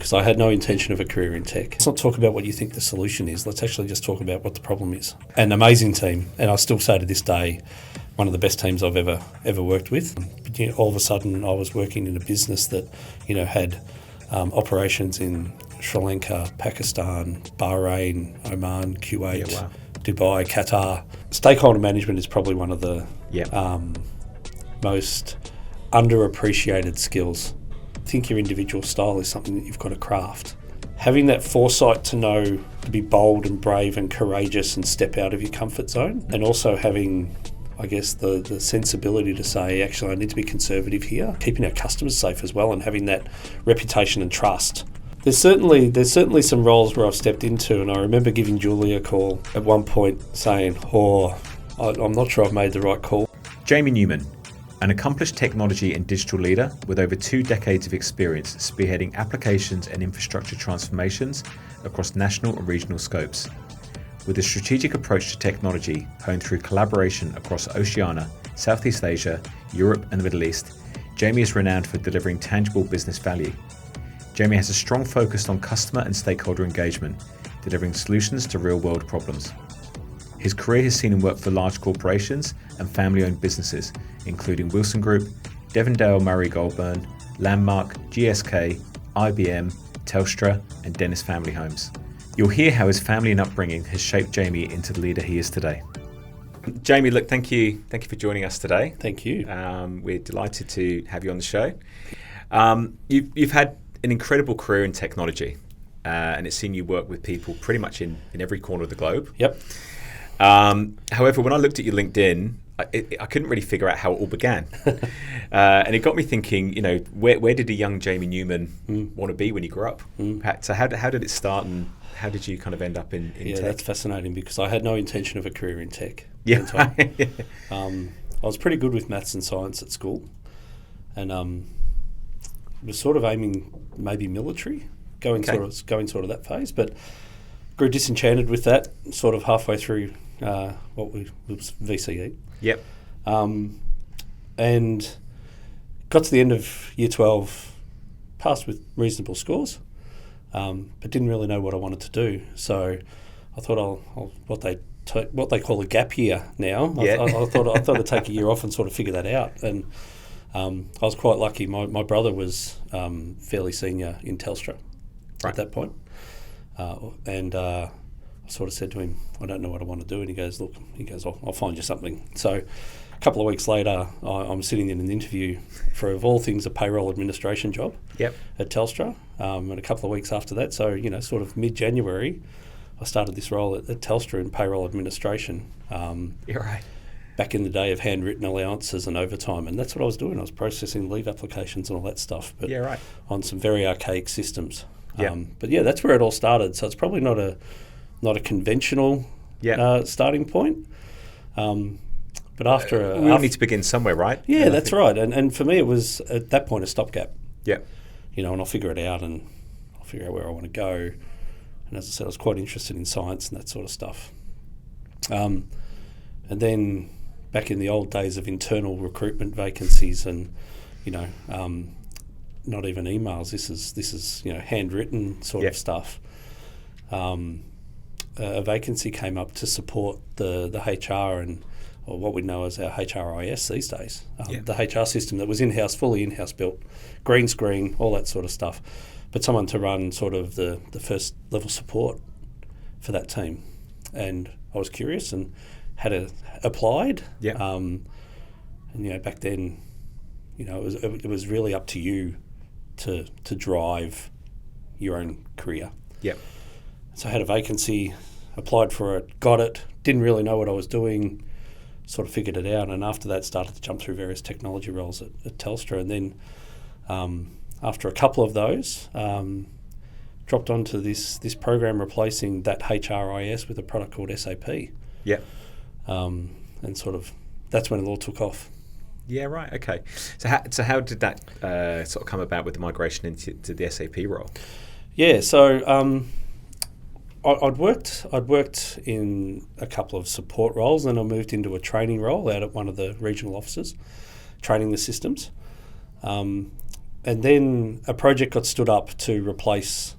because I had no intention of a career in tech. Let's not talk about what you think the solution is. Let's actually just talk about what the problem is. An amazing team, and I still say to this day, one of the best teams I've ever worked with. But, all of a sudden, I was working in a business that, had operations in Sri Lanka, Pakistan, Bahrain, Oman, Kuwait, Dubai, Qatar. Stakeholder management is probably one of the most underappreciated skills. I think your individual style is something that you've got to craft. Having that foresight to know to be bold and brave and courageous and step out of your comfort zone, and also having, I guess, the sensibility to say, actually, I need to be conservative here, keeping our customers safe as well, and having that reputation and trust. There's certainly some roles where I've stepped into, and I remember giving Julie a call at one point saying, I'm not sure I've made the right call. Jamie Newman, an accomplished technology and digital leader with over 2 decades of experience spearheading applications and infrastructure transformations across national and regional scopes. With a strategic approach to technology honed through collaboration across Oceania, Southeast Asia, Europe and the Middle East, Jamie is renowned for delivering tangible business value. Jamie has a strong focus on customer and stakeholder engagement, delivering solutions to real-world problems. His career has seen him work for large corporations and family-owned businesses, including Wilson Group, Devondale Murray Goulburn, Landmark, GSK, IBM, Telstra, and Dennis Family Homes. You'll hear how his family and upbringing has shaped Jamie into the leader he is today. Jamie, look, thank you for joining us today. Thank you. We're delighted to have you on the show. You've had an incredible career in technology, and it's seen you work with people pretty much in every corner of the globe. Yep. However, when I looked at your LinkedIn, I couldn't really figure out how it all began. And it got me thinking, where did a young Jamie Newman want to be when he grew up? So how did it start, and how did you kind of end up in tech? That's fascinating, because I had no intention of a career in tech. Yeah. I was pretty good with maths and science at school, and was sort of aiming maybe military, going sort of that phase, but grew disenchanted with that sort of halfway through what was VCE. Yep. And got to the end of year 12, passed with reasonable scores, but didn't really know what I wanted to do. So I thought I'll what they call a gap year now. Yeah. I thought I'd take a year off and sort of figure that out. And I was quite lucky. My brother was fairly senior in Telstra at that point. And I sort of said to him, I don't know what I want to do. And he goes, I'll find you something. So a couple of weeks later, I'm sitting in an interview for, of all things, a payroll administration job at Telstra. And a couple of weeks after that, so, sort of mid-January, I started this role at Telstra in payroll administration. You're right. Back in the day of handwritten allowances and overtime. And that's what I was doing. I was processing leave applications and all that stuff, but on some very archaic systems. But that's where it all started. So it's probably not a conventional starting point. But after we all need to begin somewhere, right? Yeah, that's right. And for me, it was at that point a stopgap. Yeah. And I'll figure it out, and I'll figure out where I want to go. And as I said, I was quite interested in science and that sort of stuff. And then back in the old days of internal recruitment vacancies, and not even emails. This is handwritten sort of stuff. A vacancy came up to support the HR or what we know as our HRIS these days. The HR system that was in-house, fully in-house built, green screen, all that sort of stuff. But someone to run sort of the first level support for that team. And I was curious and had applied. And back then, it was really up to you to drive your own career. Yep. So I had a vacancy, applied for it, got it, didn't really know what I was doing, sort of figured it out, and after that started to jump through various technology roles at Telstra. And then after a couple of those, dropped onto this program replacing that HRIS with a product called SAP. Yeah. And sort of that's when it all took off. Yeah, right. Okay. So how did that sort of come about with the migration into the SAP role? Yeah. So I'd worked in a couple of support roles, and I moved into a training role out at one of the regional offices, training the systems. then a project got stood up to replace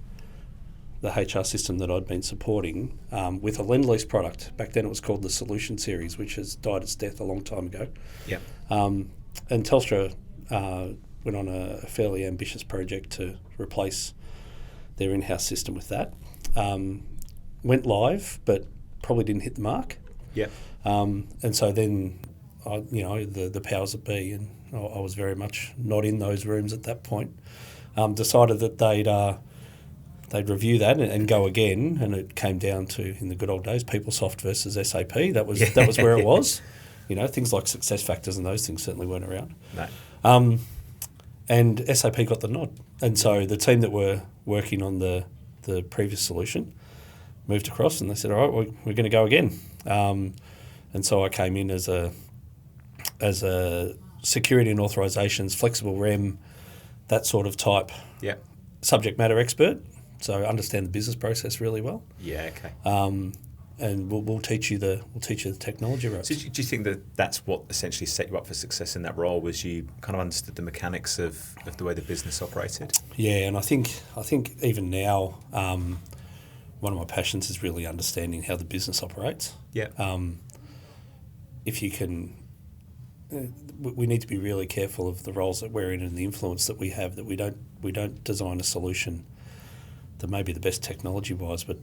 the HR system that I'd been supporting with a Lend-Lease product. Back then it was called the Solution Series, which has died its death a long time ago. Yeah. And Telstra went on a fairly ambitious project to replace their in-house system with that. Went live, but probably didn't hit the mark. Yeah. And so then, the powers that be, and I was very much not in those rooms at that point, decided that they'd review that and go again, and it came down to, in the good old days, PeopleSoft versus SAP. That was where it was. Things like success factors and those things certainly weren't around. No. And SAP got the nod, and so the team that were working on the previous solution moved across, and they said, "All right, we're going to go again." And so I came in as a security and authorizations, flexible REM, that sort of type subject matter expert. So I understand the business process really well. Yeah. Okay. And we'll teach you the technology ropes. So do you think that that's what essentially set you up for success in that role? Was you kind of understood the mechanics of the way the business operated? Yeah, and I think even now, one of my passions is really understanding how the business operates. Yeah. If you can, we need to be really careful of the roles that we're in and the influence that we have. That we don't design a solution that may be the best technology-wise, but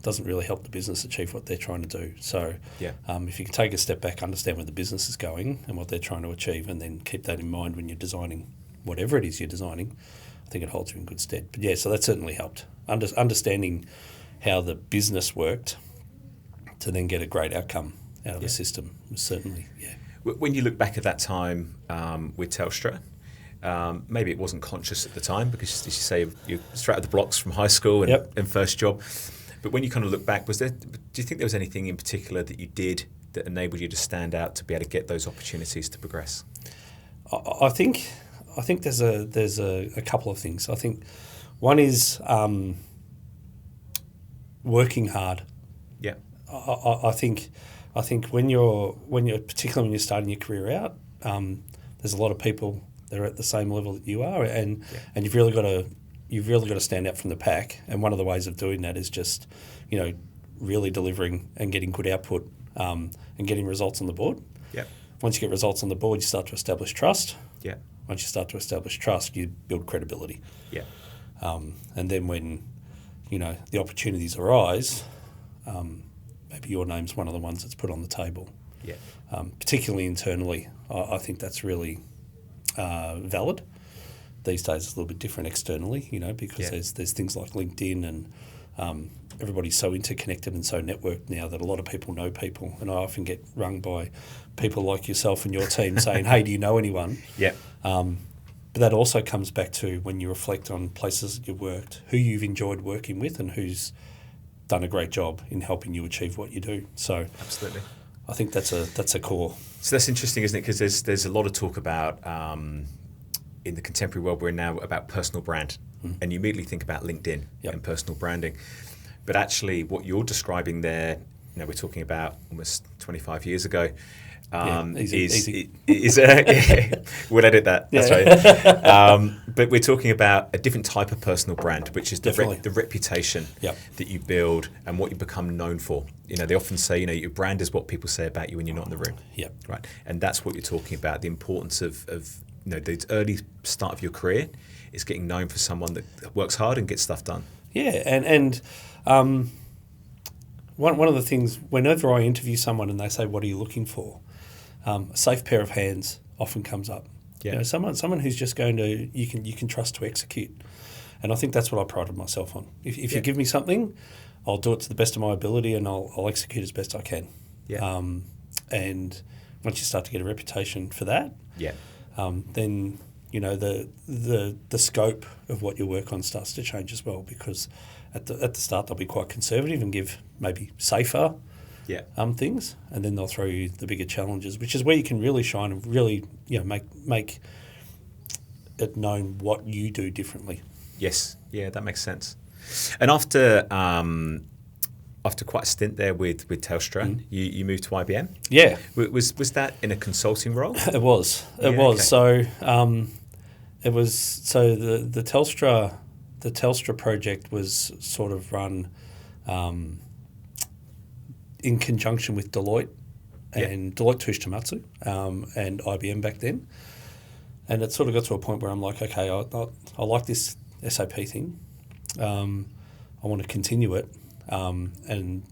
doesn't really help the business achieve what they're trying to do. So, if you can take a step back, understand where the business is going and what they're trying to achieve, and then keep that in mind when you're designing whatever it is you're designing, I think it holds you in good stead. But so that certainly helped. Understanding how the business worked to then get a great outcome out of the system was certainly, When you look back at that time with Telstra, maybe it wasn't conscious at the time because, as you say, you're straight out of the blocks from high school and first job. But when you kind of look back, do you think there was anything in particular that you did that enabled you to stand out to be able to get those opportunities to progress? I think there's a couple of things. I think one is working hard. Yeah. I think when you're particularly when you're starting your career out, there's a lot of people that are at the same level that you are, and you've really got to stand out from the pack. And one of the ways of doing that is just really delivering and getting good output and getting results on the board. Yeah. Once you get results on the board, you start to establish trust. Yeah. Once you start to establish trust, you build credibility. Yeah. And then when the opportunities arise, maybe your name's one of the ones that's put on the table. Yeah. Particularly internally, I think that's really valid. These days it's a little bit different externally, because there's things like LinkedIn and everybody's so interconnected and so networked now that a lot of people know people. And I often get rung by people like yourself and your team saying, "Hey, do you know anyone?" Yeah. But that also comes back to when you reflect on places that you've worked, who you've enjoyed working with and who's done a great job in helping you achieve what you do. So absolutely, I think that's a core. So that's interesting, isn't it? Because there's a lot of talk about in the contemporary world we're in now about personal brand, and you immediately think about LinkedIn and personal branding. But actually, what you're describing there, we're talking about almost 25 years ago. Easy. We'll edit that. That's right. But we're talking about a different type of personal brand, which is the reputation that you build and what you become known for. They often say, your brand is what people say about you when you're not in the room. Yeah. Right. And that's what you're talking about. The importance of the early start of your career is getting known for someone that works hard and gets stuff done. Yeah, and one of the things whenever I interview someone and they say, "What are you looking for?" A safe pair of hands often comes up. Yeah. Someone who's just going to you can trust to execute, and I think that's what I prided myself on. If you give me something, I'll do it to the best of my ability, and I'll execute as best I can. Yeah. And once you start to get a reputation for that, then the scope of what you work on starts to change as well, because at the start they'll be quite conservative and give maybe safer things, and then they'll throw you the bigger challenges, which is where you can really shine and really make it known what you do differently. Yes, that makes sense. And after quite a stint there with Telstra, you moved to IBM. Yeah, was that in a consulting role? It was. Okay. So It was so the Telstra project was sort of run in conjunction with Deloitte and Deloitte Touche Tohmatsu and IBM back then. And it sort of got to a point where I'm like, okay, I like this SAP thing. I want to continue it. And,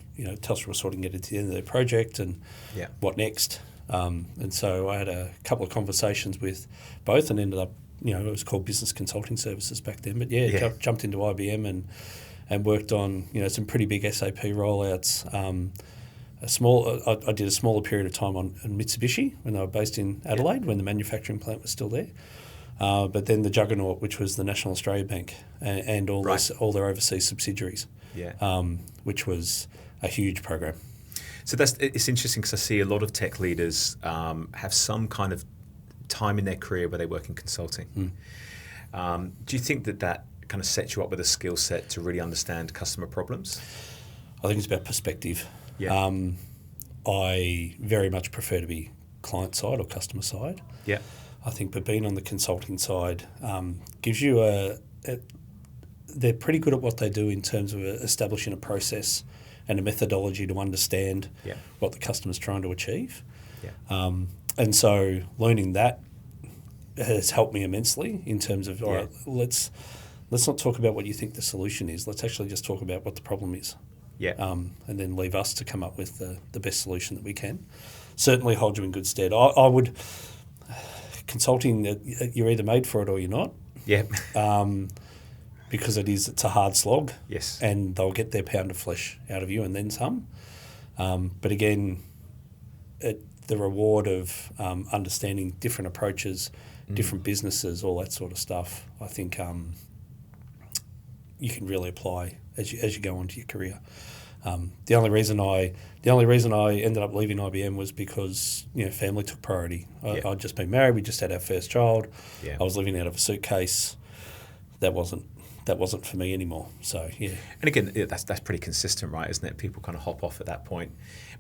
Telstra was sorting it at the end of their project and what next. And so I had a couple of conversations with both and ended up, it was called Business Consulting Services back then. But jumped into IBM and worked on, some pretty big SAP rollouts. I did a smaller period of time on Mitsubishi when they were based in Adelaide, when the manufacturing plant was still there. But then the juggernaut, which was the National Australia Bank and all their overseas subsidiaries, which was a huge program. So it's interesting because I see a lot of tech leaders have some kind of time in their career where they work in consulting. Do you think that kind of sets you up with a skill set to really understand customer problems? I think it's about perspective. Yeah. I very much prefer to be client side or customer side. Yeah. I think, but being on the consulting side gives you they're pretty good at what they do in terms of establishing a process and a methodology to understand what the customer's trying to achieve. Yeah. And so learning that has helped me immensely in terms of, all right, let's not talk about what you think the solution is. Let's actually just talk about what the problem is. Yeah. And then leave us to come up with the best solution that we can. Certainly hold you in good stead. I would, consulting, you're either made for it or you're not. Yeah. Because it's a hard slog. Yes. And they'll get their pound of flesh out of you and then some. But again, the reward of understanding different approaches, different businesses, all that sort of stuff, I think you can really apply as you go on to your career. The only reason I ended up leaving IBM was because family took priority. I'd just been married. We just had our first child. Yeah. I was living out of a suitcase. That wasn't for me anymore. So yeah. And again, that's pretty consistent, right? Isn't it? People kind of hop off at that point.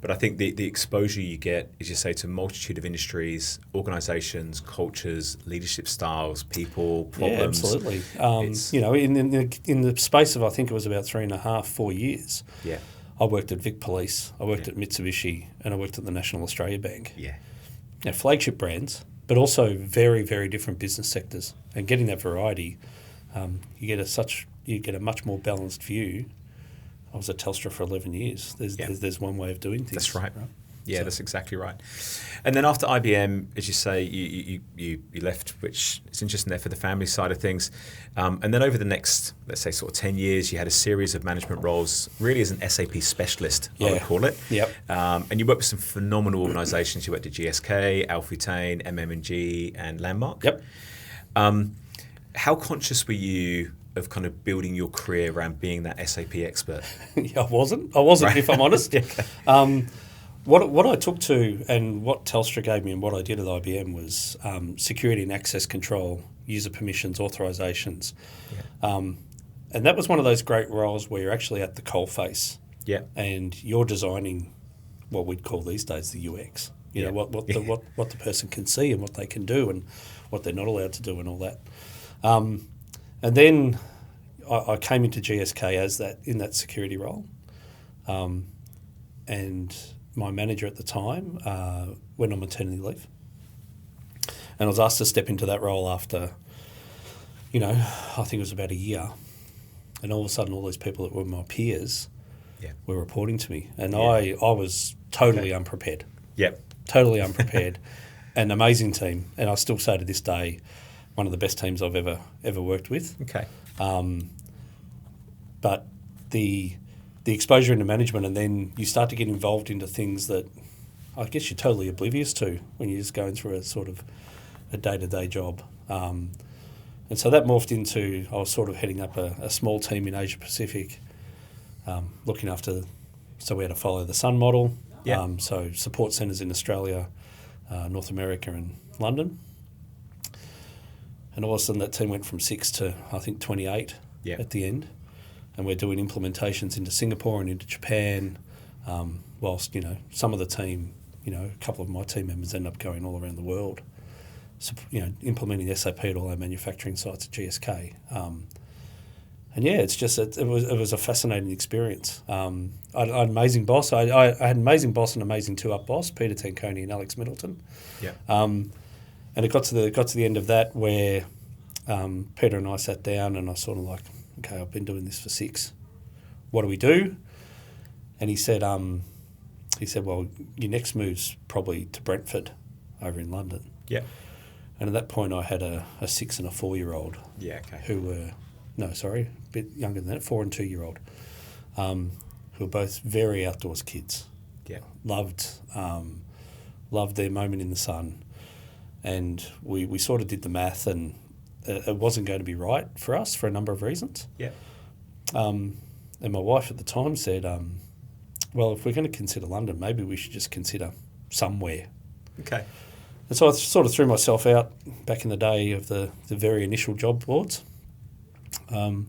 But I think the exposure you get, as you say, to a multitude of industries, organisations, cultures, leadership styles, people, problems. Yeah, absolutely. In the space of, I think it was about 3.5, 4 years. Yeah. I worked at Vic Police, I worked at Mitsubishi, and I worked at the National Australia Bank. Yeah. Now, flagship brands, but also very, very different business sectors. And getting that variety, you get a much more balanced view. I was at Telstra for 11 years. There's one way of doing things. That's right. Yeah, that's exactly right. And then after IBM, as you say, you left, which is interesting there for the family side of things. And then over the next, let's say, sort of 10 years, you had a series of management roles, really as an SAP specialist, I would call it. Yep. And you worked with some phenomenal organisations. You worked at GSK, Alfutane, MMG, and Landmark. Yep. How conscious were you of kind of building your career around being that SAP expert? I wasn't, right. If I'm honest. What I took to and what Telstra gave me and what I did at IBM was security and access control, user permissions, authorizations. Yeah. And that was one of those great roles where you're actually at the coalface. Yeah. And you're designing what we'd call these days the UX. What the person can see and what they can do and what they're not allowed to do and all that. And then I came into GSK in that security role. And my manager at the time went on maternity leave. And I was asked to step into that role after, I think it was about a year. And all of a sudden, all these people that were my peers were reporting to me. And I was totally unprepared. Yep. Totally unprepared. An amazing team. And I still say to this day, one of the best teams I've ever worked with. Okay. But the exposure into management, and then you start to get involved into things that I guess you're totally oblivious to when you're just going through a sort of a day-to-day job. And so that morphed into, I was sort of heading up a small team in Asia Pacific, looking after, so we had a follow the sun model. Yeah. So support centres in Australia, North America and London. And all of a sudden that team went from 6 to, I think, 28 at the end. And we're doing implementations into Singapore and into Japan, whilst, some of the team, a couple of my team members end up going all around the world. implementing SAP at all our manufacturing sites at GSK. And yeah, it's just it was a fascinating experience. I had an amazing boss. I had an amazing boss and amazing two-up boss, Peter Tanconi and Alex Middleton. Yeah. And it got to the end of that where Peter and I sat down and I sort of like, okay, I've been doing this for 6. What do we do? And he said, well, your next move's probably to Brentford over in London. Yeah. And at that point, I had a 6 and a 4-year-old. Yeah, okay. Who were, a bit younger than that, 4 and 2-year-old, who were both very outdoors kids. Yeah. Loved their moment in the sun. And we sort of did the math, and it wasn't going to be right for us for a number of reasons. Yeah. And my wife at the time said, well, if we're going to consider London, maybe we should just consider somewhere. Okay. And so I sort of threw myself out back in the day of the very initial job boards. And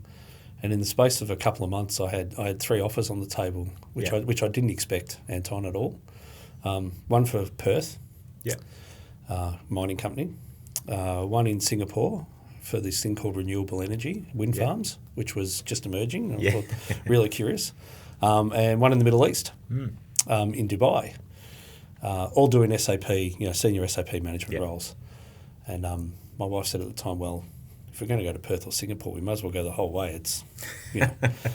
in the space of a couple of months, I had 3 offers on the table, which I didn't expect, Anton, at all. One for Perth, mining company. One in Singapore for this thing called renewable energy, wind farms, which was just emerging. I thought really curious. And one in the Middle East, in Dubai. All doing SAP, senior SAP management roles. And my wife said at the time, well, if we're going to go to Perth or Singapore, we might as well go the whole way. It's,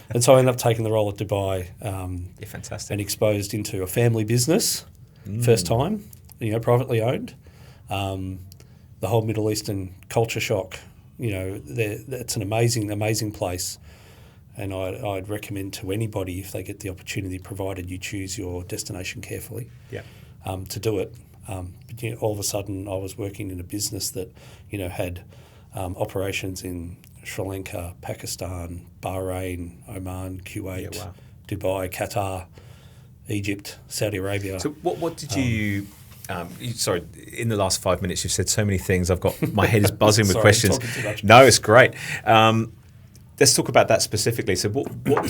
And so I ended up taking the role at Dubai. Fantastic. And exposed into a family business, first time, privately owned. The whole Middle Eastern culture shock, it's an amazing place. And I'd recommend to anybody, if they get the opportunity, provided you choose your destination carefully, to do it. But all of a sudden, I was working in a business that, had operations in Sri Lanka, Pakistan, Bahrain, Oman, Kuwait, Dubai, Qatar, Egypt, Saudi Arabia. So what did you... sorry, in the last 5 minutes, you've said so many things. My head is buzzing with questions. I'm talking too much. No, it's great. Let's talk about that specifically. So what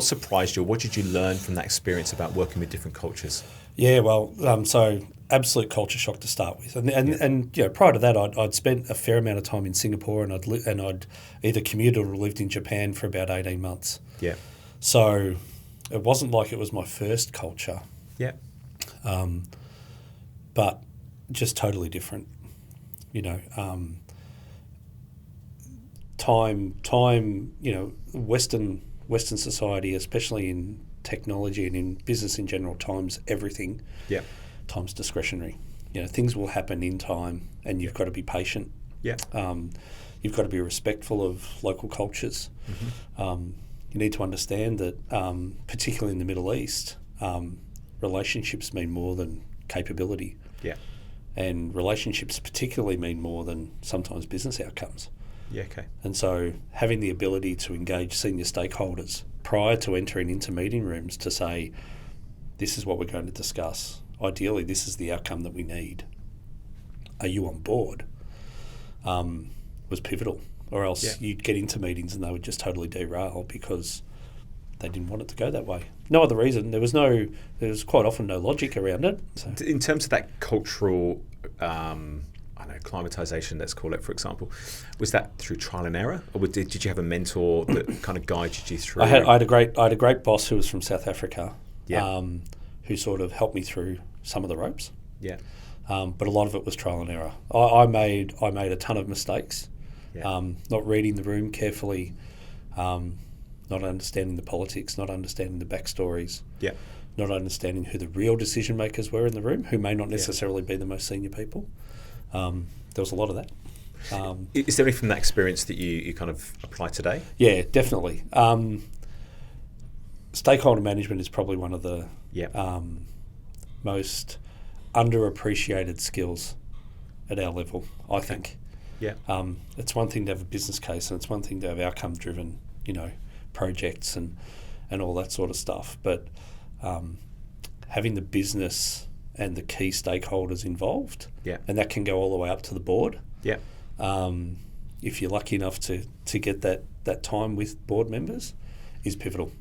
surprised you? What did you learn from that experience about working with different cultures? Yeah, well, so absolute culture shock to start with. And prior to that, I'd spent a fair amount of time in Singapore, and I'd either commuted or lived in Japan for about 18 months. Yeah. So it wasn't like it was my first culture. Yeah. But just totally different, time, Western society, especially in technology and in business in general, time's everything. Yeah. Time's discretionary. Things will happen in time, and you've got to be patient. Yeah. You've got to be respectful of local cultures. Mm-hmm. You need to understand that, particularly in the Middle East, relationships mean more than capability. Yeah. And relationships particularly mean more than sometimes business outcomes. Yeah, okay. And so having the ability to engage senior stakeholders prior to entering into meeting rooms to say, this is what we're going to discuss. Ideally, this is the outcome that we need. Are you on board? Was pivotal. Or else you'd get into meetings and they would just totally derail because they didn't want it to go that way. No other reason. There was quite often no logic around it. So. In terms of that cultural, climatization, let's call it, for example, was that through trial and error, or did you have a mentor that kind of guided you through? I had a great boss who was from South Africa, who sort of helped me through some of the ropes. Yeah. But a lot of it was trial and error. I made a ton of mistakes. Yeah. Not reading the room carefully. Not understanding the politics, not understanding the backstories, not understanding who the real decision makers were in the room, who may not necessarily be the most senior people. There was a lot of that. Is there anything from that experience that you kind of apply today? Yeah, definitely. Stakeholder management is probably one of the most underappreciated skills at our level, I think. Yeah. It's one thing to have a business case, and it's one thing to have outcome-driven, projects and all that sort of stuff. But having the business and the key stakeholders involved, and that can go all the way up to the board. Yeah. If you're lucky enough to get that time with board members, is pivotal.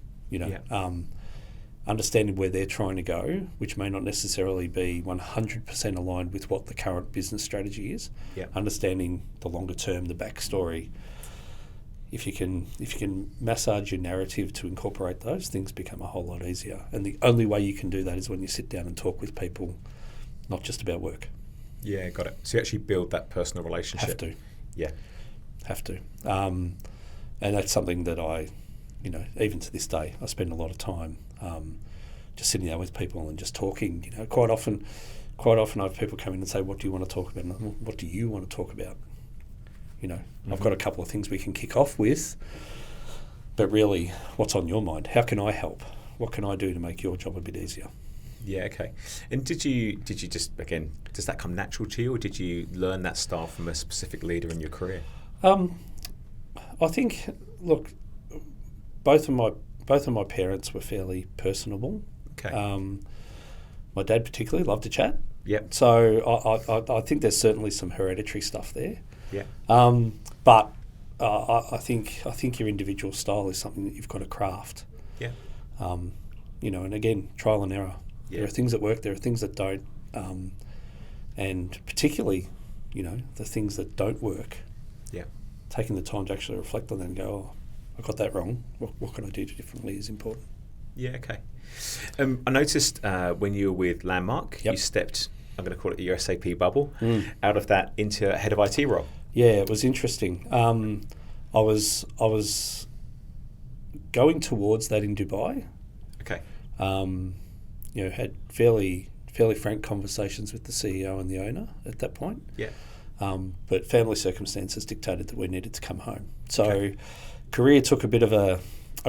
understanding where they're trying to go, which may not necessarily be 100% aligned with what the current business strategy is. Yeah. Understanding the longer term, the backstory. If you can massage your narrative to incorporate those, things become a whole lot easier. And the only way you can do that is when you sit down and talk with people, not just about work. Yeah, got it. So you actually build that personal relationship. Have to. Yeah. Have to. And that's something that I, even to this day, I spend a lot of time just sitting there with people and just talking. Quite often I have people come in and say, "What do you want to talk about?" And what do you want to talk about? I've got a couple of things we can kick off with, but really, what's on your mind? How can I help? What can I do to make your job a bit easier? Yeah, okay. And did you just, again, does that come natural to you, or did you learn that style from a specific leader in your career? I think, look, both of my parents were fairly personable. Okay. My dad particularly loved to chat. Yep. So I think there's certainly some hereditary stuff there. Yeah. But I think your individual style is something that you've got to craft. Yeah. And again, trial and error. Yeah. There are things that work, there are things that don't, and particularly, the things that don't work. Yeah. Taking the time to actually reflect on them and go, "Oh, I got that wrong. What can I do differently?" is important. Yeah. Okay. I noticed when you were with Landmark, Yep. you stepped, I'm going to call it your SAP bubble, out of that into a head of IT role. Yeah, it was interesting. I was going towards that in Dubai. Okay. Had fairly frank conversations with the CEO and the owner at that point. Yeah. But family circumstances dictated that we needed to come home. So Okay. career took a bit of a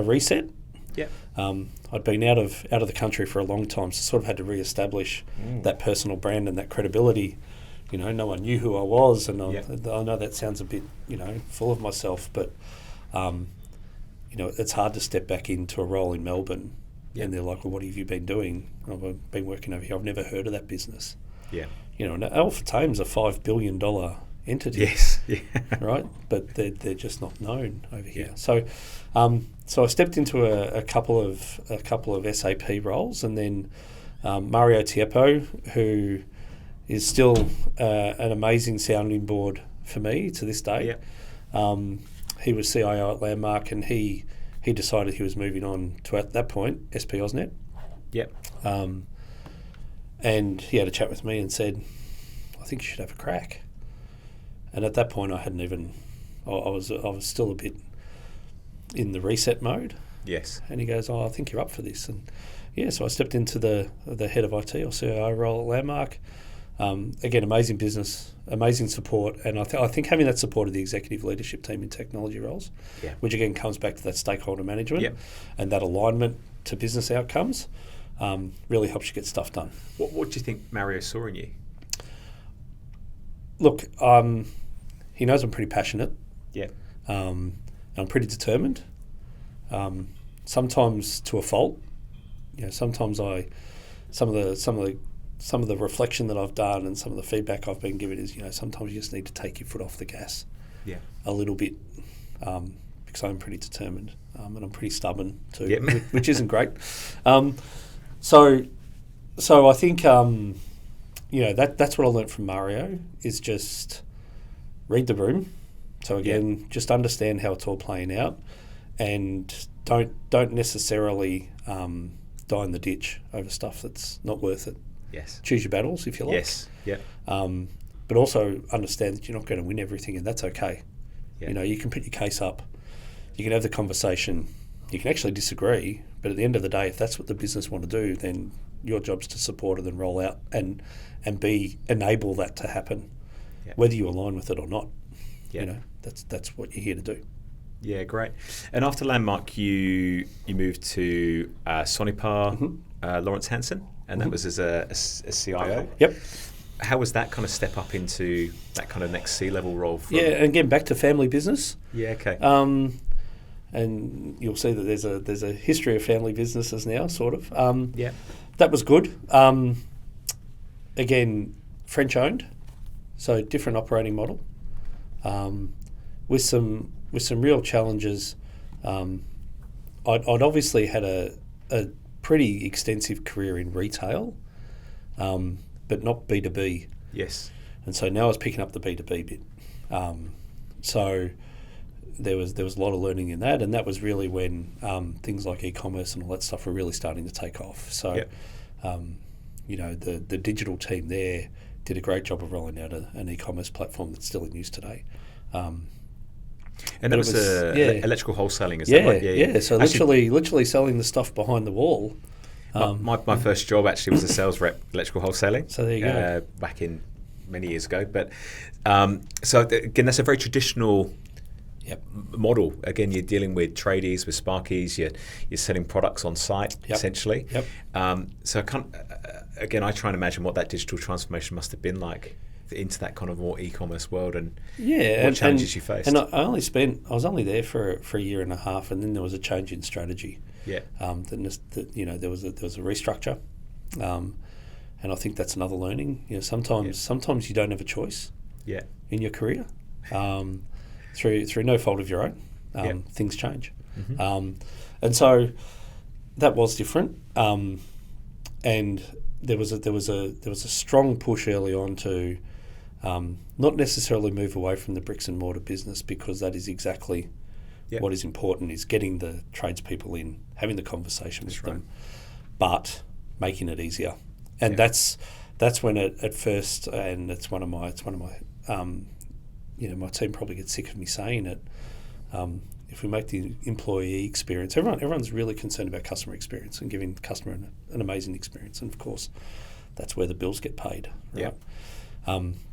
reset. Yeah. I'd been out of the country for a long time, so sort of had to re-establish that personal brand and that credibility. No one knew who I was, and I know that sounds a bit, full of myself, but it's hard to step back into a role in Melbourne, and they're like, "Well, what have you been doing?" "I've been working over here. I've never heard of that business." Yeah. And Alpha Tame's a $5 billion entity. Yes. Yeah. Right, but they're just not known over here. So I stepped into a couple of SAP roles, and then Mario Tieppo, who is still an amazing sounding board for me to this day. Yeah. He was CIO at Landmark, and he decided he was moving on to, at that point, SP AusNet. Yeah. And he had a chat with me and said, "I think you should have a crack." And at that point, I was still a bit in the reset mode. Yes. And he goes, "Oh, I think you're up for this." And so I stepped into the head of IT or CIO role at Landmark. Again, amazing business, amazing support, and I think having that support of the executive leadership team in technology roles, which again comes back to that stakeholder management and that alignment to business outcomes, really helps you get stuff done. What do you think Mario saw in you? Look, he knows I'm pretty passionate. Yeah. I'm pretty determined. Sometimes to a fault. Sometimes some of the reflection that I've done and some of the feedback I've been given is, sometimes you just need to take your foot off the gas. Yeah. A little bit, because I'm pretty determined, and I'm pretty stubborn too, Yep. which isn't great. So I think that's what I learnt from Mario is just read the room. So again, just understand how it's all playing out, and don't necessarily die in the ditch over stuff that's not worth it. Yes. Choose your battles if you like. Yes. Yeah. But also understand that you're not going to win everything, and that's okay. Yeah. You can put your case up, you can have the conversation, you can actually disagree, but at the end of the day, if that's what the business want to do, then your job's to support it and roll out and enable that to happen, whether you align with it or not. Yeah. That's what you're here to do. Yeah, great. And after Landmark, you moved to Sonipar, Lawrence Hansen, and that was as a CIO. Yep. How was that kind of step up into that kind of next C-level role? And again, back to family business. Yeah, okay. And you'll see that there's a history of family businesses now, sort of. Yeah. That was good. Again, French owned, so different operating model, with some real challenges. I'd obviously had a pretty extensive career in retail, but not B2B. Yes. And so now I was picking up the B2B bit. So there was a lot of learning in that, and that was really when things like e-commerce and all that stuff were really starting to take off. So, the digital team there did a great job of rolling out an e-commerce platform that's still in use today. And that was electrical wholesaling, is that right? Yeah. So literally selling the stuff behind the wall. My first job actually was a sales rep, electrical wholesaling. So there you go. Back in many years ago. But again, that's a very traditional model. Again, you're dealing with tradies, with sparkies. You're selling products on site, essentially. So I try and imagine what that digital transformation must have been like into that kind of more e-commerce world, and what challenges you faced. And I was only there for a year and a half, and then there was a change in strategy. There was a restructure, and I think that's another learning. Sometimes you don't have a choice. In your career, through no fault of your own, things change, and so that was different. And there was a strong push early on to not necessarily move away from the bricks and mortar business, because that is exactly what is important, is getting the tradespeople in, having the conversation with them, but making it easier. And that's when at first, and it's one of my my team probably gets sick of me saying it. If we make the employee experience, everyone's really concerned about customer experience and giving the customer an amazing experience, and of course, that's where the bills get paid. Right?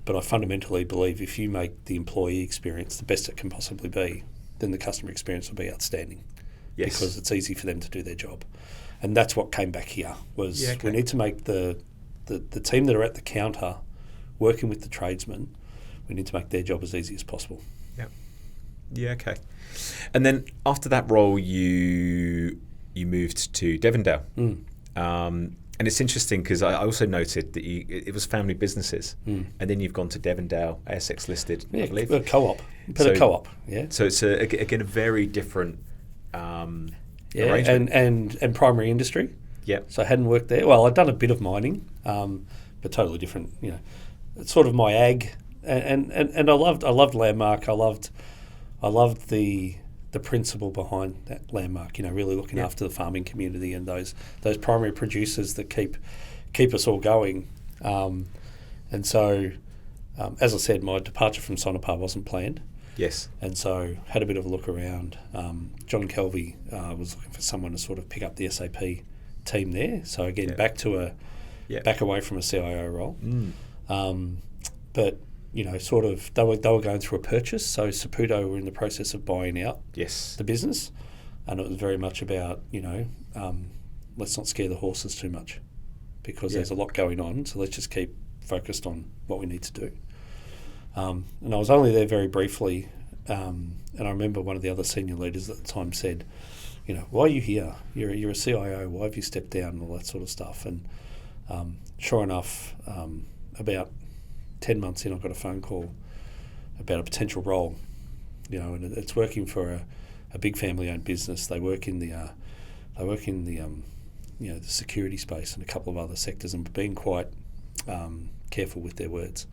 But I fundamentally believe if you make the employee experience the best it can possibly be, then the customer experience will be outstanding. Because it's easy for them to do their job, and that's what came back here. We need to make the team that are at the counter working with the tradesmen. We need to make their job as easy as possible. Okay. And then after that role, you moved to Devondale. And it's interesting because I also noted that it was family businesses, and then you've gone to Devondale, ASX listed, I believe. A co-op. A co-op, So it's again a very different arrangement. And primary industry. So I hadn't worked there. Well, I'd done a bit of mining, but totally different. It's sort of my ag, and I loved Landmark. I loved the principle behind that Landmark, really looking after the farming community and those primary producers that keep us all going. And so, as I said, my departure from Sonopar wasn't planned. And so had a bit of a look around. John Kelvey was looking for someone to sort of pick up the SAP team there. So again, back away from a CIO role. But sort of they were going through a purchase. So Saputo were in the process of buying out the business, and it was very much about let's not scare the horses too much, because there's a lot going on. So let's just keep focused on what we need to do. And I was only there very briefly, and I remember one of the other senior leaders at the time said, why are you here? You're a CIO. Why have you stepped down and all that sort of stuff? And sure enough, about 10 months in, I got a phone call about a potential role, and it's working for a big family-owned business. They work in the the security space and a couple of other sectors, and being quite careful with their words.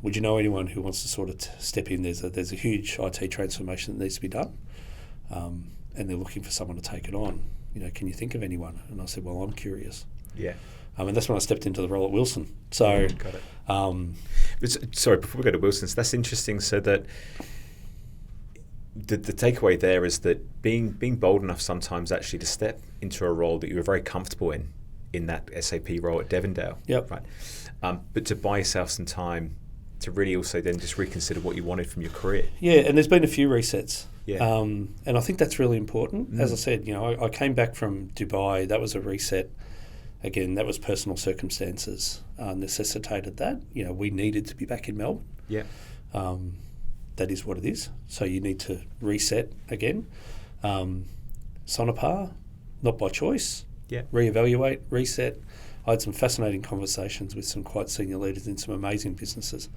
Would you know anyone who wants to sort of step in? There's a huge IT transformation that needs to be done, and they're looking for someone to take it on. Can you think of anyone? And I said, well, I'm curious. And that's when I stepped into the role at Wilson. So, got it. Sorry, before we go to Wilson's, that's interesting. So that the takeaway there is that being bold enough sometimes actually to step into a role that you were very comfortable in that SAP role at Devondale. Right. But to buy yourself some time to really also then just reconsider what you wanted from your career. And there's been a few resets. And I think that's really important. As I said, I came back from Dubai. That was a reset. Again, that was personal circumstances necessitated that. We needed to be back in Melbourne. That is what it is. So you need to reset again. Sonopar, not by choice. Reevaluate, reset. I had some fascinating conversations with some quite senior leaders in some amazing businesses,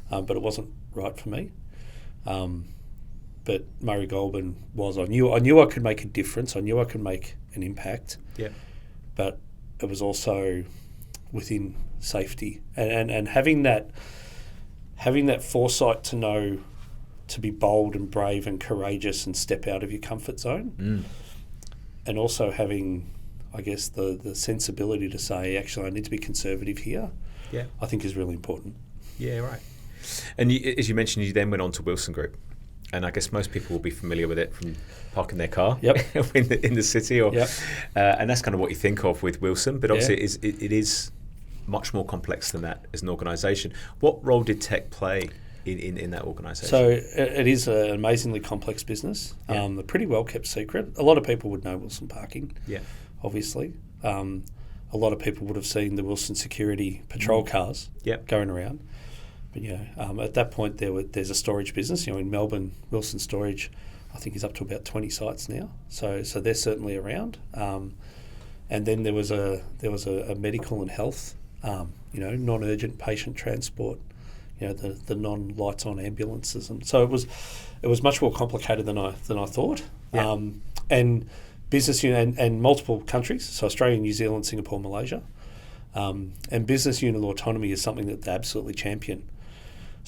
but it wasn't right for me. but Murray Goulburn was. I knew I could make a difference. I knew I could make an impact. Yeah. But it was also within safety, and having that foresight to know to be bold and brave and courageous and step out of your comfort zone, and also having, I guess, the sensibility to say, actually, I need to be conservative here. Yeah, I think is really important. Yeah, right. And as you mentioned, you then went on to Wilson Group. And I guess most people will be familiar with it from parking their car in the city, and that's kind of what you think of with Wilson. But obviously, it is much more complex than that as an organisation. What role did tech play in that organisation? So it is an amazingly complex business, a pretty well kept secret. A lot of people would know Wilson Parking, obviously. A lot of people would have seen the Wilson security patrol cars going around. But at that point there's a storage business. In Melbourne, Wilson Storage, I think, is up to about 20 sites now. So they're certainly around. And then there was a medical and health, non-urgent patient transport, the non-lights on ambulances, and so it was much more complicated than I thought. And business unit and multiple countries, so Australia, New Zealand, Singapore, Malaysia, and business unit autonomy is something that they absolutely champion.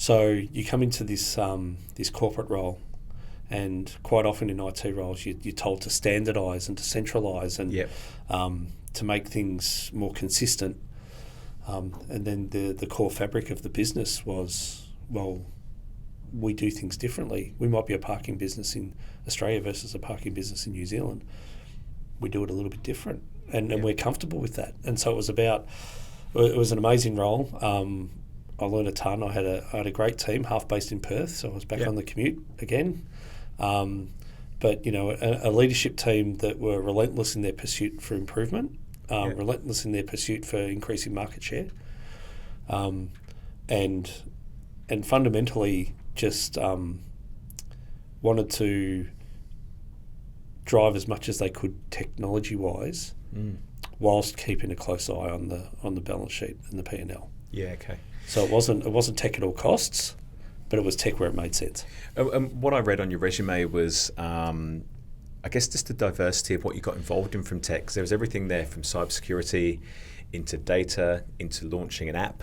So you come into this corporate role, and quite often in IT roles, you're told to standardise and to centralise and to make things more consistent. And then the core fabric of the business was, well, we do things differently. We might be a parking business in Australia versus a parking business in New Zealand. We do it a little bit different, and we're comfortable with that. And so it was an amazing role. I learned a ton. I had a great team, half based in Perth, so I was back on the commute again. But a leadership team that were relentless in their pursuit for improvement, relentless in their pursuit for increasing market share, and fundamentally just wanted to drive as much as they could technology wise, whilst keeping a close eye on the balance sheet and the P&L. Yeah, okay. So it wasn't tech at all costs, but it was tech where it made sense. What I read on your resume was, I guess, just the diversity of what you got involved in from tech. 'Cause there was everything there from cybersecurity into data, into launching an app,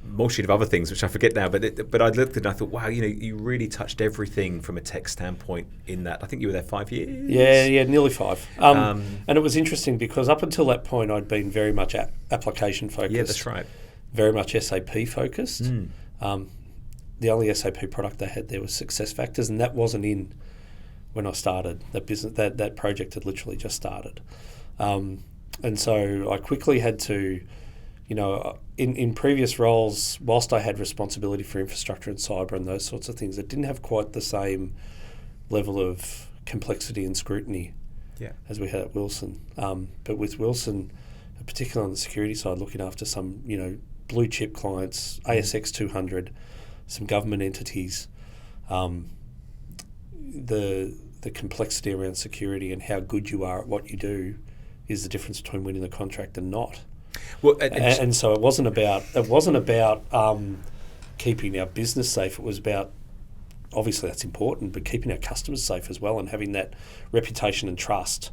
multitude of other things which I forget now. But I looked and I thought, wow, you really touched everything from a tech standpoint in that. I think you were there 5 years. Yeah, nearly 5. And it was interesting because up until that point, I'd been very much application focused. Yeah, that's right. Very much SAP focused. The only SAP product they had there was SuccessFactors, and that wasn't in when I started that business. That project had literally just started, and so I quickly had to, in previous roles, whilst I had responsibility for infrastructure and cyber and those sorts of things, it didn't have quite the same level of complexity and scrutiny as we had at Wilson. But with Wilson, particularly on the security side, looking after some blue chip clients, ASX 200, some government entities, the complexity around security and how good you are at what you do is the difference between winning the contract and not. Well, and so it wasn't about keeping our business safe. It was about, obviously that's important, but keeping our customers safe as well, and having that reputation and trust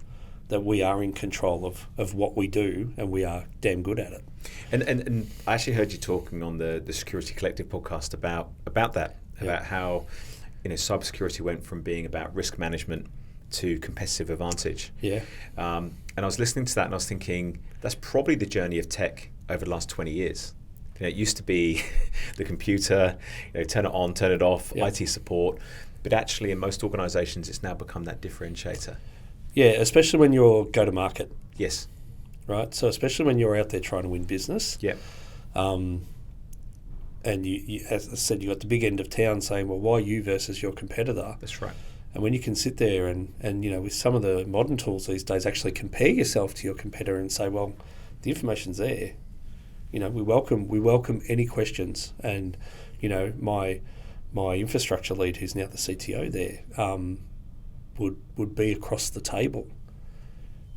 that we are in control of what we do and we are damn good at it. And I actually heard you talking on the Security Collective podcast about that, about how cybersecurity went from being about risk management to competitive advantage. Yeah. And I was listening to that and I was thinking, that's probably the journey of tech over the last 20 years. It used to be the computer, turn it on, turn it off, IT support, but actually in most organizations it's now become that differentiator. Yeah, especially when you're go-to-market. Yes. Right? So especially when you're out there trying to win business. Yeah. And you, as I said, you got the big end of town saying, well, why you versus your competitor? That's right. And when you can sit there and with some of the modern tools these days, actually compare yourself to your competitor and say, well, the information's there. We welcome any questions. And, my infrastructure lead, who's now the CTO there, would be across the table,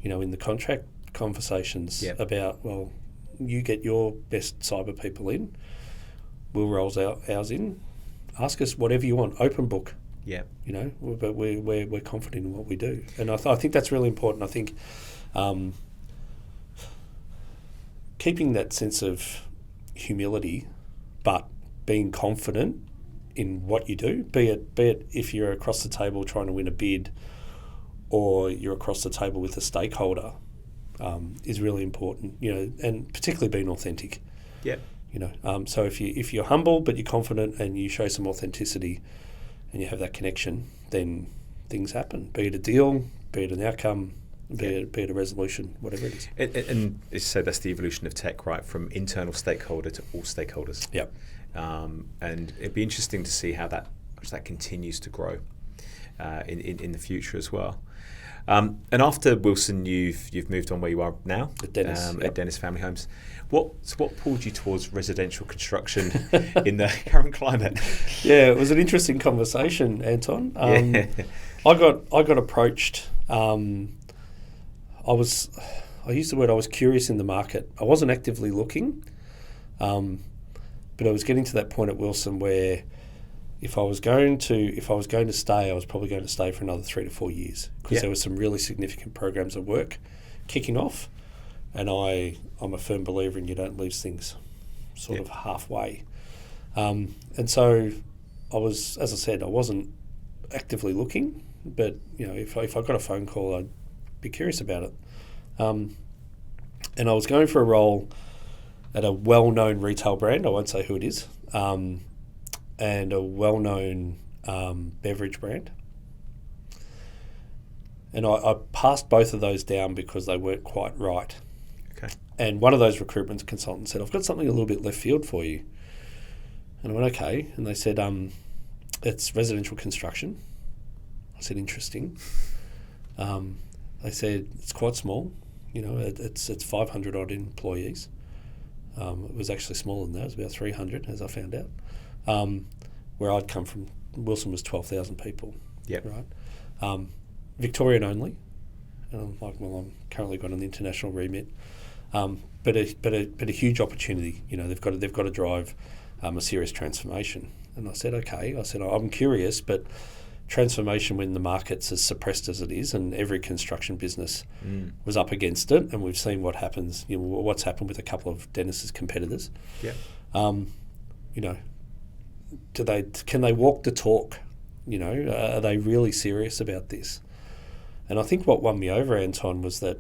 in the contract conversations about, well, you get your best cyber people in, we'll roll ours in, ask us whatever you want, open book. Yeah. You know, but we're confident in what we do, and I think that's really important. I think keeping that sense of humility, but being confident in what you do, be it if you're across the table trying to win a bid, or you're across the table with a stakeholder, is really important. You know, and particularly being authentic. Yeah. You know, so if you're humble but you're confident and you show some authenticity, and you have that connection, then things happen. Be it a deal, be it an outcome, be it a resolution, whatever it is. And so that's the evolution of tech, right? From internal stakeholder to all stakeholders. Yep. And it'd be interesting to see how that continues to grow in the future as well. And after Wilson, you've moved on where you are now At Dennis. at Dennis Family Homes. What pulled you towards residential construction in the current climate? Yeah, it was an interesting conversation, Anton. I got approached. I used the word, I was curious in the market. I wasn't actively looking, but I was getting to that point at Wilson where if I was going to stay, I was probably going to stay for another 3 to 4 years, because there were some really significant programs of work kicking off, and I'm a firm believer in you don't leave things sort of halfway. And so I was, as I said, I wasn't actively looking, but you know, if I got a phone call, I'd be curious about it. And I was going for a role at a well-known retail brand. I won't say who it is. And a well-known beverage brand. And I passed both of those down because they weren't quite right. Okay. And one of those recruitment consultants said, I've got something a little bit left field for you. And I went, okay. And they said, it's residential construction. I said, interesting. They said, it's quite small. You know, it's 500 odd employees. It was actually smaller than that. It was about 300, as I found out. Where I'd come from, Wilson was 12,000 people. Yep. Right. Victorian only. And I'm like, well, I'm currently got an international remit. But a huge opportunity. You know, they've got to drive a serious transformation. And I said, okay. I said, I'm curious, but transformation when the market's as suppressed as it is, and every construction business was up against it, and we've seen what happens. You know, what's happened with a couple of Dennis's competitors. Yeah. You know, can they walk the talk? You know, are they really serious about this? And I think what won me over, Anton, was that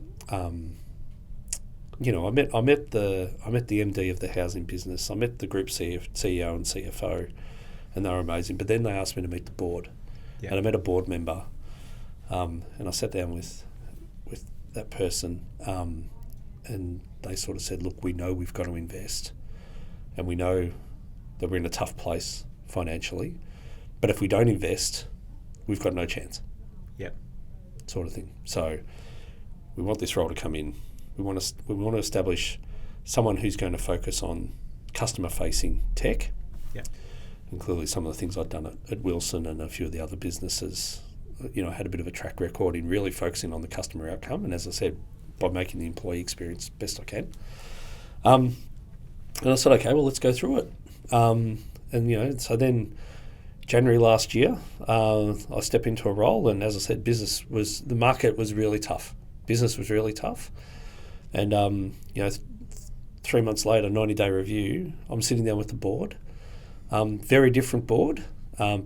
you know, I met the MD of the housing business. I met the group CEO and CFO, and they were amazing. But then they asked me to meet the board, and I met a board member, and I sat down with that person, and they sort of said, "Look, we know we've got to invest, and we know that we're in a tough place financially, but if we don't invest, we've got no chance." Yep. Sort of thing. So we want this role to come in. We want to establish someone who's going to focus on customer-facing tech. Yeah. And clearly some of the things I'd done at Wilson and a few of the other businesses, you know, had a bit of a track record in really focusing on the customer outcome. And as I said, by making the employee experience best I can. And I said, okay, well, let's go through it. And, you know, so then January last year, I stepped into a role, and as I said, the market was really tough. Business was really tough. And, you know, 3 months later, 90-day review, I'm sitting down with the board. Very different board,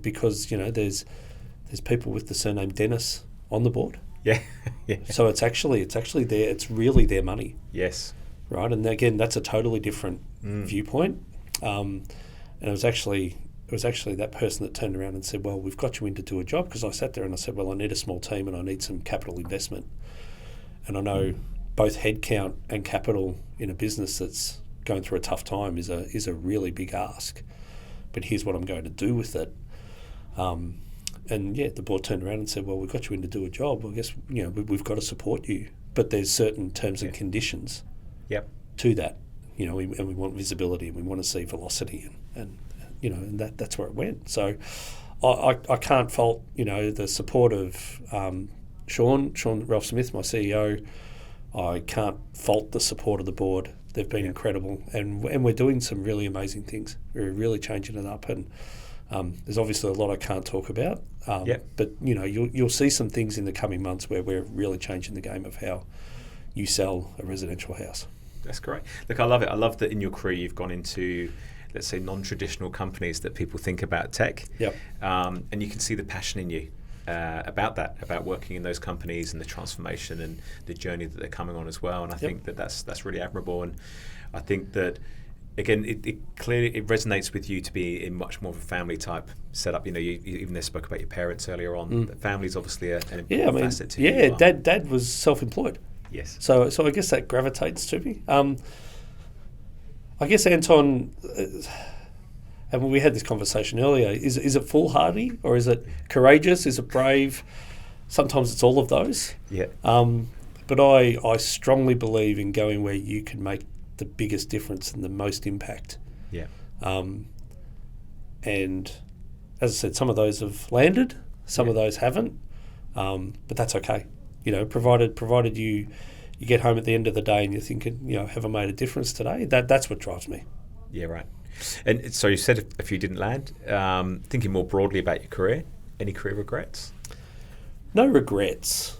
because, you know, there's people with the surname Dennis on the board. Yeah. Yeah. So it's actually it's really their money. Yes. Right. And again, that's a totally different viewpoint. And it was actually that person that turned around and said, well, we've got you in to do a job, because I sat there and I said, well, I need a small team and I need some capital investment. And I know both headcount and capital in a business that's going through a tough time is a really big ask. But here's what I'm going to do with it. And yeah, the board turned around and said, well, we've got you in to do a job. Well, I guess, you know, we've got to support you. But there's certain terms and conditions to that. You know, and we want visibility, and we want to see velocity, and you know, and that's where it went. So I can't fault, you know, the support of Sean Ralph Smith, my CEO. I can't fault the support of the board. They've been incredible, and we're doing some really amazing things. We're really changing it up, and There's obviously a lot I can't talk about, but you'll see some things in the coming months where we're really changing the game of how you sell a residential house. That's great. Look, I love it. I love that in your career you've gone into, let's say, non-traditional companies that people think about tech. Yep. And you can see the passion in you about that, about working in those companies and the transformation and the journey that they're coming on as well. And I think that's really admirable. And I think that, again, it clearly resonates with you to be in much more of a family type setup. You even there spoke about your parents earlier on. But family's obviously an important facet to you. Yeah, Dad was self-employed. Yes. So I guess that gravitates to me. I guess Anton, and we had this conversation earlier, is it foolhardy or is it courageous? Is it brave? Sometimes it's all of those. Yeah. But I strongly believe in going where you can make the biggest difference and the most impact. Yeah. And as I said, some of those have landed, some of those haven't, but that's okay. Provided you get home at the end of the day and you're thinking, have I made a difference today? That's what drives me. Yeah, right. And so you said a few didn't land. Thinking more broadly about your career, any career regrets? No regrets.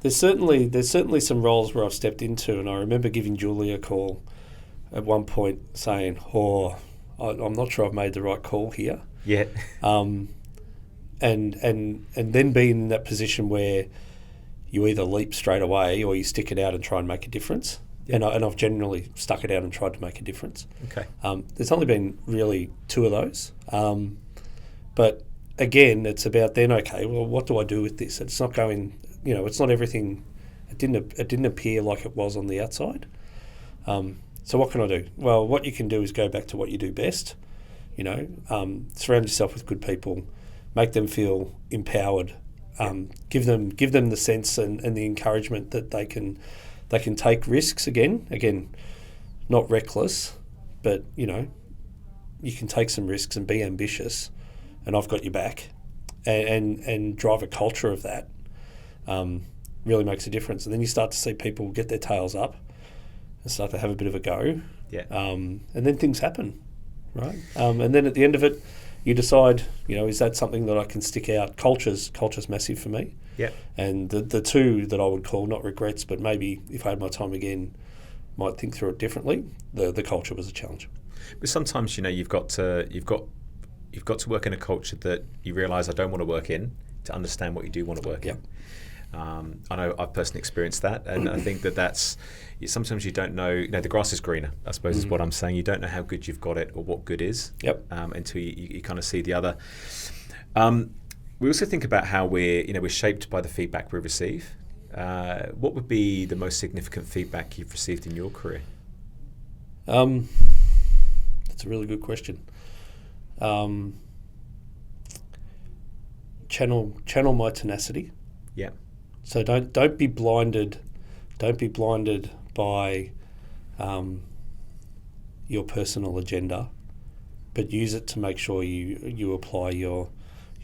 There's certainly some roles where I've stepped into, and I remember giving Julie a call at one point saying, I'm not sure I've made the right call here. Yeah. And then being in that position where you either leap straight away or you stick it out and try and make a difference. Yeah. And I've generally stuck it out and tried to make a difference. Okay. There's only been really 2 of those. But again, it's about then, okay, well, what do I do with this? It's not going, it's not everything. It didn't appear like it was on the outside. So what can I do? Well, what you can do is go back to what you do best. Surround yourself with good people, make them feel empowered, give them the sense and the encouragement that they can take risks again, not reckless, but you can take some risks and be ambitious, and I've got your back, and drive a culture of that. Really makes a difference. And then you start to see people get their tails up and start to have a bit of a go. Yeah. And then things happen, right? And then at the end of it, you decide, is that something that I can stick out? Culture's massive for me. Yeah. And the 2 that I would call not regrets, but maybe if I had my time again, might think through it differently. The culture was a challenge. But sometimes you've got to work in a culture that you realise I don't want to work in to understand what you do want to work in. I know I've personally experienced that, and I think that's sometimes you don't know. The grass is greener, I suppose, is what I'm saying. You don't know how good you've got it or what good is. Yep. Until you kind of see the other. We also think about how we're shaped by the feedback we receive. What would be the most significant feedback you've received in your career? That's a really good question. Channel my tenacity. Yeah. So don't be blinded. Don't be blinded by your personal agenda, but use it to make sure you apply your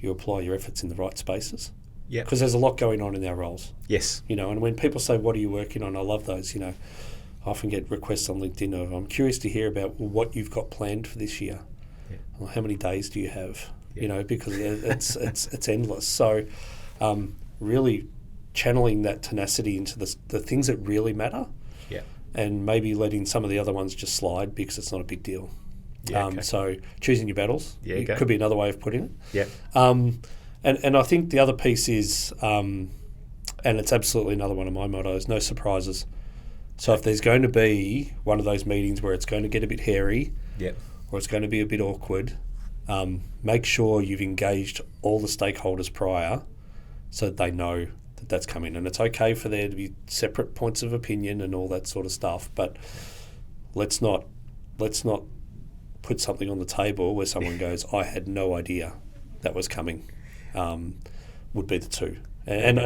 efforts in the right spaces. Yeah. Because there's a lot going on in our roles. Yes. And when people say, "What are you working on?" I love those. I often get requests on LinkedIn of, "I'm curious to hear about what you've got planned for this year. Yeah. Well, how many days do you have?" Yeah. Because it's endless. So. Really channeling that tenacity into the things that really matter, and maybe letting some of the other ones just slide because it's not a big deal. Yeah, okay. So choosing your battles could be another way of putting it. Yeah. And I think the other piece is, and it's absolutely another one of my mottos, no surprises. So if there's going to be one of those meetings where it's going to get a bit hairy, or it's going to be a bit awkward, make sure you've engaged all the stakeholders prior, so that they know that that's coming. And it's okay for there to be separate points of opinion and all that sort of stuff, but let's not put something on the table where someone goes, "I had no idea that was coming." Would be the 2. And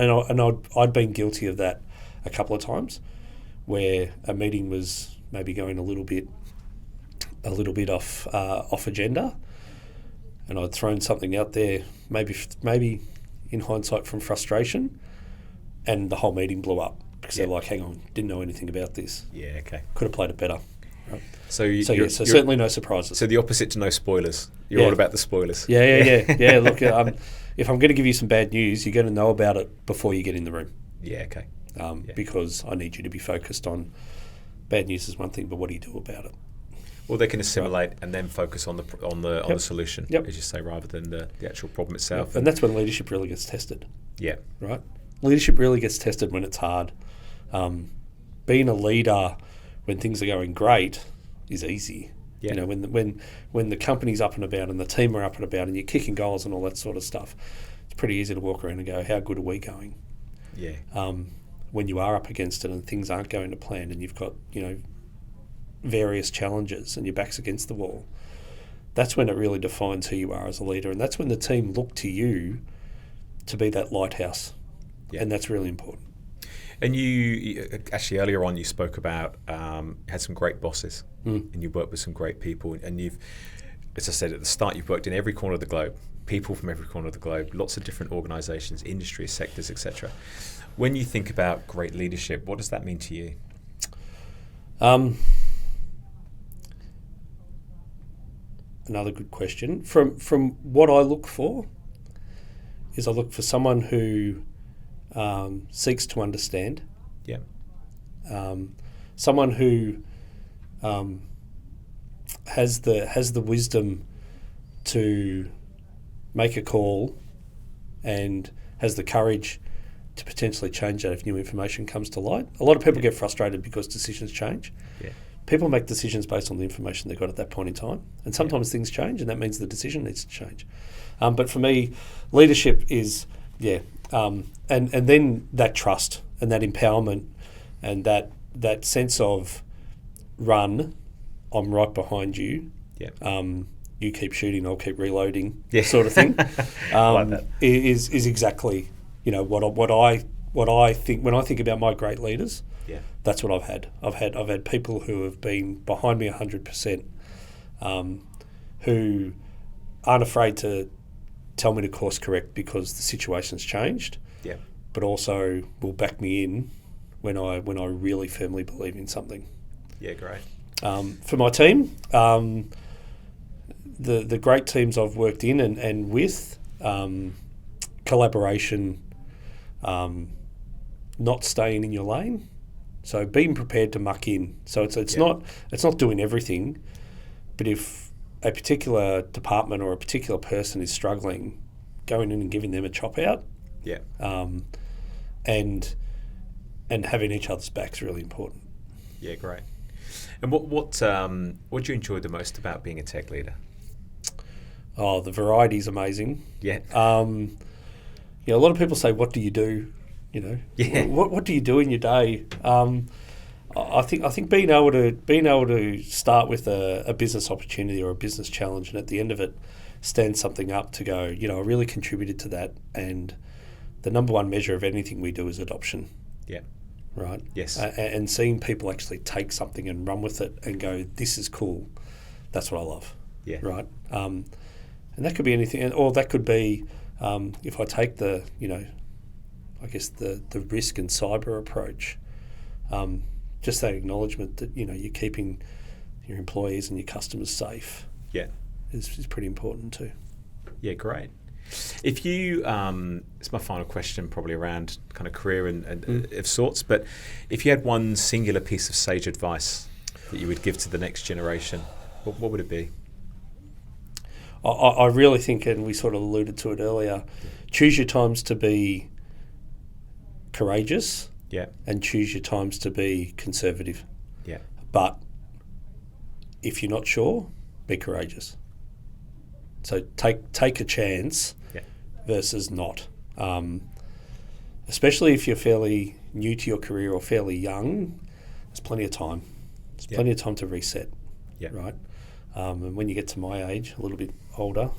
I'd been guilty of that a couple of times, where a meeting was maybe going a little bit off agenda, and I'd thrown something out there, maybe in hindsight from frustration, and the whole meeting blew up because they're like, "Hang on, didn't know anything about this." Yeah, okay. Could have played it better. Right? So So certainly no surprises. So the opposite to no spoilers. You're all about the spoilers. Yeah. Look, if I'm going to give you some bad news, you're going to know about it before you get in the room. Yeah, okay. Because I need you to be focused on bad news is one thing, but what do you do about it? Well, they can assimilate and then focus on the solution, as you say, rather than the actual problem itself. Yep. And that's when leadership really gets tested. Yeah. Right? Leadership really gets tested when it's hard. Being a leader when things are going great is easy. Yeah. You know, when the company's up and about and the team are up and about and you're kicking goals and all that sort of stuff, it's pretty easy to walk around and go, how good are we going? Yeah. When you are up against it and things aren't going to plan and you've got, various challenges and your back's against the wall, that's when it really defines who you are as a leader. And that's when the team look to you to be that lighthouse. Yeah. And that's really important. And you actually earlier on you spoke about had some great bosses and you worked with some great people, and you've, as I said at the start, you've worked in every corner of the globe, people from every corner of the globe, lots of different organisations, industries, sectors, etc. When you think about great leadership, what does that mean to you? Another good question. From what I look for is I look for someone who seeks to understand. Yeah. Someone who has the wisdom to make a call and has the courage to potentially change that if new information comes to light. A lot of people get frustrated because decisions change. Yeah. People make decisions based on the information they got at that point in time, and sometimes things change, and that means the decision needs to change. But for me, leadership is and then that trust and that empowerment and that sense of run, I'm right behind you. Yeah. You keep shooting, I'll keep reloading. Yeah. Sort of thing. Like that. Is exactly what I think when I think about my great leaders. Yeah. That's what I've had. I've had people who have been behind me 100%, who aren't afraid to tell me to course correct because the situation's changed. Yeah. But also will back me in when I really firmly believe in something. Yeah, great. For my team, the great teams I've worked in and with, collaboration, not staying in your lane. So being prepared to muck in. So it's not doing everything, but if a particular department or a particular person is struggling, going in and giving them a chop out. Yeah. And having each other's back is really important. Yeah, great. And what do you enjoy the most about being a tech leader? Oh, the variety is amazing. Yeah. A lot of people say, "What do you do?" Yeah. What do you do in your day? I think being able to start with a business opportunity or a business challenge, and at the end of it, stand something up to go. I really contributed to that, and the number one measure of anything we do is adoption. Yeah. Right. Yes. And seeing people actually take something and run with it and go, "This is cool." That's what I love. Yeah. Right. And that could be anything, or that could be if I take the I guess the risk and cyber approach, just that acknowledgement that you're keeping your employees and your customers safe. Yeah, is pretty important too. Yeah, great. If you, it's my final question, probably around kind of career and of sorts. But if you had one singular piece of sage advice that you would give to the next generation, what would it be? I really think, and we sort of alluded to it earlier, choose your times to be courageous, and choose your times to be conservative. Yeah. But if you're not sure, be courageous. So take a chance versus not. Especially if you're fairly new to your career or fairly young, there's plenty of time. There's plenty of time to reset. Yeah. Right. And when you get to my age, a little bit older,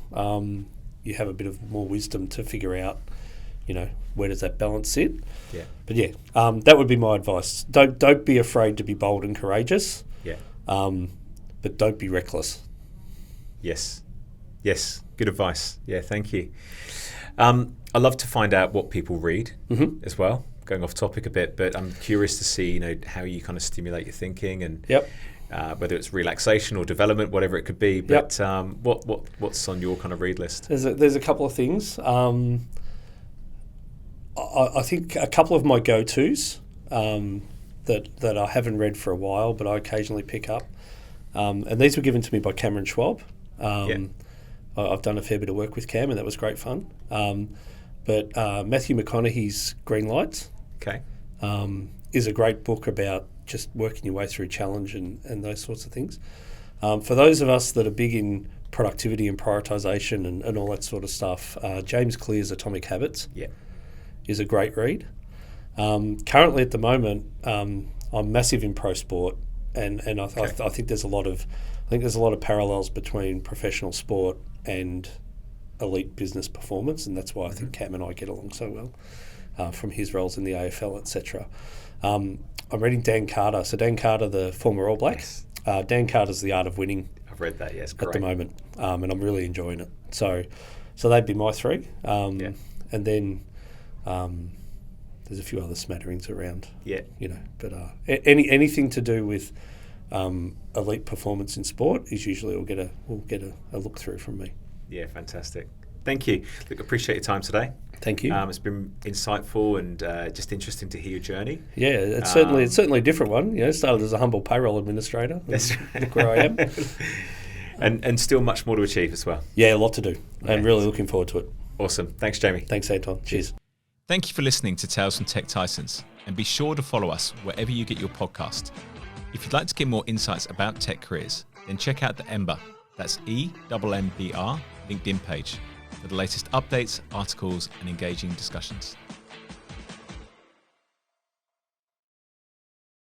you have a bit of more wisdom to figure out, where does that balance sit? Yeah. But that would be my advice. Don't be afraid to be bold and courageous. Yeah. But don't be reckless. Yes. Good advice. Yeah, thank you. I love to find out what people read as well. Going off topic a bit, but I'm curious to see, how you kind of stimulate your thinking and whether it's relaxation or development, whatever it could be. But what's on your kind of read list? There's a couple of things. I think a couple of my go-tos that I haven't read for a while, but I occasionally pick up. And these were given to me by Cameron Schwab. I've done a fair bit of work with Cam, and that was great fun. But Matthew McConaughey's Green Lights is a great book about just working your way through challenge and those sorts of things. For those of us that are big in productivity and prioritization and all that sort of stuff, James Clear's Atomic Habits is a great read. Currently at the moment, I'm massive in pro sport, and I think there's a lot of parallels between professional sport and elite business performance, and that's why I think Cam and I get along so well from his roles in the AFL, etc. I'm reading Dan Carter. So Dan Carter, the former All Black. Yes. Dan Carter's The Art of Winning. I've read that, yes, great. At the moment, and I'm really enjoying it. So they'd be my three. And then there's a few other smatterings around. Yeah. But anything to do with elite performance in sport is usually will get a look through from me. Yeah, fantastic. Thank you. Look, appreciate your time today. Thank you. It's been insightful and just interesting to hear your journey. Yeah, it's certainly a different one. Started as a humble payroll administrator. That's right. Look where I am. and still much more to achieve as well. Yeah, a lot to do. I'm really looking forward to it. Awesome. Thanks, Jamie. Thanks, Anton. Cheers. Thank you for listening to Tales from Tech Titans, and be sure to follow us wherever you get your podcast. If you'd like to get more insights about tech careers, then check out the Emmbr, that's EMMBR LinkedIn page for the latest updates, articles, and engaging discussions.